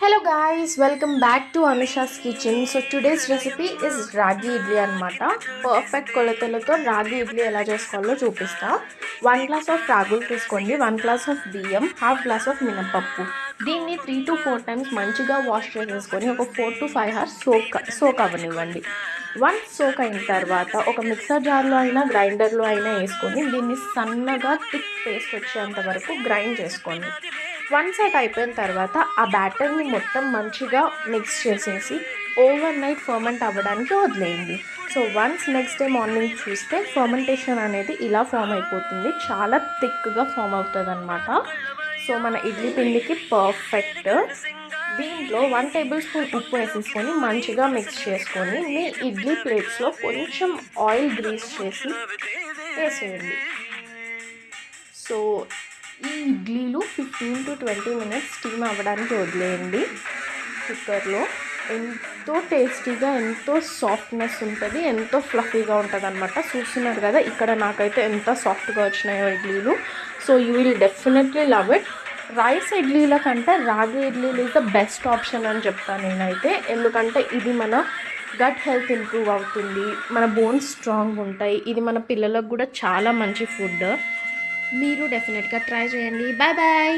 Hello guys, welcome back to Anusha's kitchen. So today's recipe is ragi idli anamata. Perfect కొలతలతో రాగి ఇడ్లీ ఎలా చేసుకోవాలో చూపిస్తా. 1 glass of రాగులు తీసుకోండి, 1 glass of బియ్యం, half glass of మినపప్పు. దీన్ని 3 to 4 times మంచిగా వాష్ చేసేసుకొని ఒక 4 to 5 hours సోక్ అవ్వనివ్వండి. వన్స్ సోక్ అయిన తర్వాత ఒక మిక్సర్ జార్లో అయినా గ్రైండర్లో అయినా వేసుకొని దీన్ని సన్నగా థిక్ పేస్ట్ వచ్చేంత వరకు గ్రైండ్ చేసుకోండి. వన్స్ అది అయిపోయిన తర్వాత ఆ బ్యాటర్ని మొత్తం మంచిగా మిక్స్ చేసేసి ఓవర్ నైట్ ఫర్మెంట్ అవ్వడానికి వదిలేయండి. So once next day morning చూస్తే ఫర్మెంటేషన్ అనేది ఇలా ఫామ్ అయిపోతుంది, చాలా థిక్గా ఫామ్ అవుతుంది అనమాట. సో మన ఇడ్లీ పిండికి పర్ఫెక్ట్. దీంట్లో 1 tablespoon ఉప్పు వేసేసుకొని మంచిగా మిక్స్ చేసుకొని మీ ఇడ్లీ ప్లేట్స్లో కొంచెం ఆయిల్ గ్రీస్ చేసి వేసేయండి. సో ఈ ఇడ్లీలు 15 to 20 minutes స్టీమ్ అవ్వడానికి వదిలేయండి కుక్కర్లో. ఎంతో టేస్టీగా, ఎంతో సాఫ్ట్నెస్ ఉంటుంది, ఎంతో ఫ్లఫీగా ఉంటుంది అనమాట. చూస్తున్నారు కదా ఇక్కడ నాకైతే ఎంత సాఫ్ట్గా వచ్చినాయో ఇడ్లీలు. So you will definitely love it. Rice ఇడ్లీల కంటే రాగి ఇడ్లీలు ఈజ్ ద బెస్ట్ ఆప్షన్ అని చెప్తాను నేనైతే. ఎందుకంటే ఇది మన గట్ హెల్త్ ఇంప్రూవ్ అవుతుంది, మన బోన్స్ స్ట్రాంగ్ ఉంటాయి. ఇది మన పిల్లలకు కూడా చాలా మంచి ఫుడ్. మీరు డెఫినెట్గా ట్రై చేయండి. Bye bye.